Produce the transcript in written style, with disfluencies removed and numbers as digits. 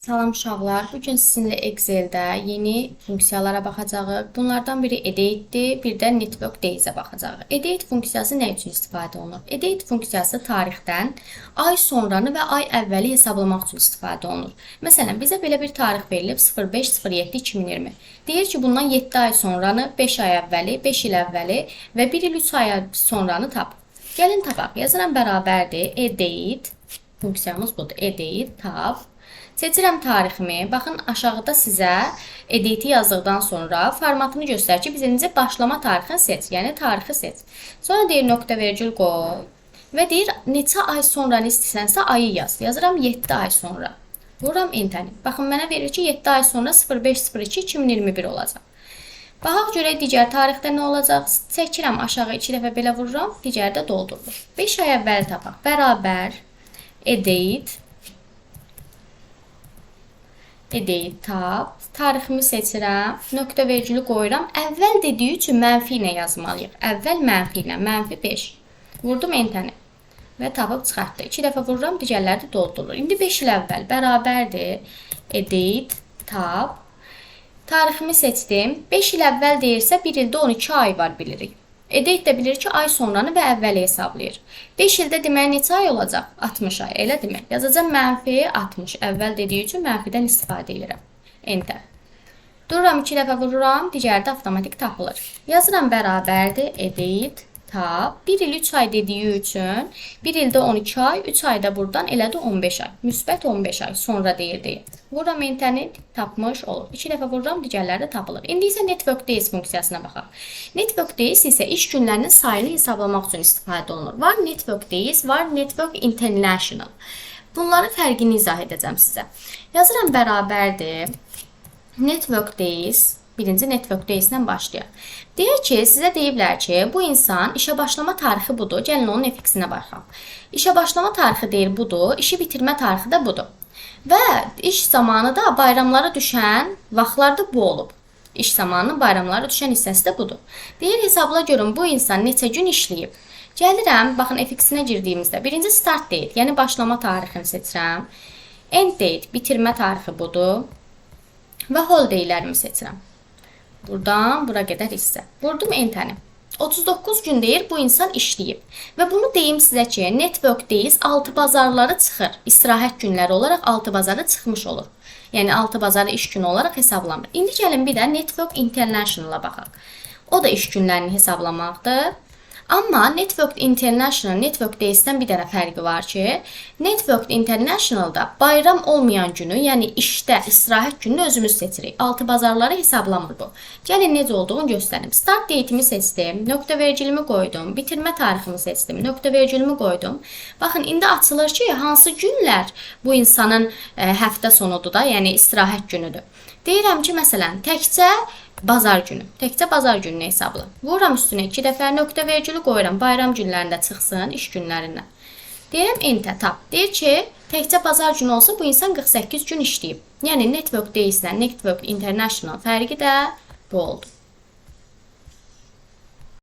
Salam uşaqlar, bugün sizinlə Excel-də yeni funksiyalara baxacağıq. Bunlardan biri editdir, bir də network days-ə baxacağıq. Edit funksiyası nə üçün istifadə olunur? Edit funksiyası tarixdən ay sonranı və ay əvvəli hesablamaq üçün istifadə olunur. Məsələn, bizə belə bir tarix verilib 05.07.2020. Deyir ki, bundan 7 ay sonranı, 5 ay əvvəli, 5 il əvvəli və 1 il 3 ay sonranı tap. Gəlin tapaq. Yazıram bərabərdir. Edit funksiyamız budur. Edit tap. Seçirəm tariximi. Baxın, aşağıda sizə editi yazdıqdan sonra formatını göstərir ki, birinci başlama tarixini seç, yəni tarixi seç. Sonra deyir nöqtə vergül qoy və deyir neçə ay sonra istəsənsə ayı yaz. Yazıram 7 ay sonra. Vururam enter. Baxın, mənə verir ki, 7 ay sonra 05.02.2021 olacaq. Baxaq görək digər tarixdə nə olacaq? Çəkirəm aşağı 2 dəfə belə vururam, digərdə doldurulur. 5 ay əvvəli tapaq. Bərabər edit tab, tariximi seçirəm, nöqtə vergülü qoyuram. Əvvəl dediyi üçün mənfi ilə yazmalıyıq. Əvvəl mənfi ilə, mənfi 5. Vurdum entəni və tapıb çıxartdı. 2 dəfə vururam, digərləri də doldurulur. İndi 5 il əvvəl bərabərdir. Edit tab. Tariximi seçdim. 5 il əvvəl deyirsə 1 ildə 12 ay var bilirik. Edit də bilir ki, ay sonranı və əvvəli hesablayır. 5 ildə deməli neçə ay olacaq? 60 ay. Elə demək. Yazacağım mənfi 60. Əvvəl dediyi üçün mənfidən istifadə edirəm. Enter. Dururam 2 dəfə vururam. Digəri də avtomatik tapılır. Yazıram bərabərdir. Edit tab. 1 il 3 ay dediyi üçün 1 ildə 12 ay, 3 ayda buradan elədi 15 ay. Müsbət 15 ay sonra deyir. Vururam entəni, tapmış olur. 2 dəfə vururam, digərləri də tapılır. İndi isə network days funksiyasına baxaq. Network days isə iş günlərinin sayını hesablamaq üçün istifadə olunur. Var network days, var network international. Bunların fərqini izah edəcəm sizə. Yazıram bərabərdir. Network days. Birinci network days-lə başlayaq. Deyir ki, sizə deyiblər ki, bu insan işə başlama tarixi budur. Gəlin onun FX-inə baxaq. İşə başlama tarixi deyir budur, işi bitirmə tarixi də budur. Və iş zamanı da bayramlara düşən vaxtlarda bu olub. İş zamanı bayramlara düşən hissəsi də budur. Deyir, hesabla görün bu insan neçə gün işləyib. Gəlirəm, baxın FX-inə girdiyimizdə birinci start date, yəni başlama tarixini seçirəm. End date, bitirmə tarixi budur. Və holiday-lərimi seçirəm. Buradan bura qədər hissə. Vurdum entəni. 39 gün deyir bu insan işləyib. Və bunu deyim sizə ki, network days 6 bazarları çıxır. İstirahət günləri olaraq 6 bazarı çıxmış olur. Yəni 6 bazarı iş günü olaraq hesablanır. İndi gəlin bir də network international-a baxaq. O da iş günlərini hesablamaqdır. Amma network international, network days-dən bir dənə fərqi var ki, network international-da bayram olmayan günü, yəni işdə istirahət gününü özümüz seçirik. 6 bazarları hesablamır bu. Gəlin necə olduğunu göstərim. Start date-imi seçdim, nöqtə vergülümü qoydum, bitirmə tariximi seçdim, nöqtə vergülümü qoydum. Baxın, indi açılır ki, hansı günlər bu insanın həftə sonudur da, yəni istirahət günüdür. Deyirəm ki, məsələn, təkcə bazar günü. Təkcə bazar gününü hesabla. Vururam üstünə 2 dəfə nöqtə vergülü qoyuram. Bayram günlərində çıxsın, iş günlərindən. Deyirəm enter tab. Deyir ki, təkcə bazar günü olsa bu insan 48 gün işləyib. Yəni network days-lə network international fərqi də bu oldu.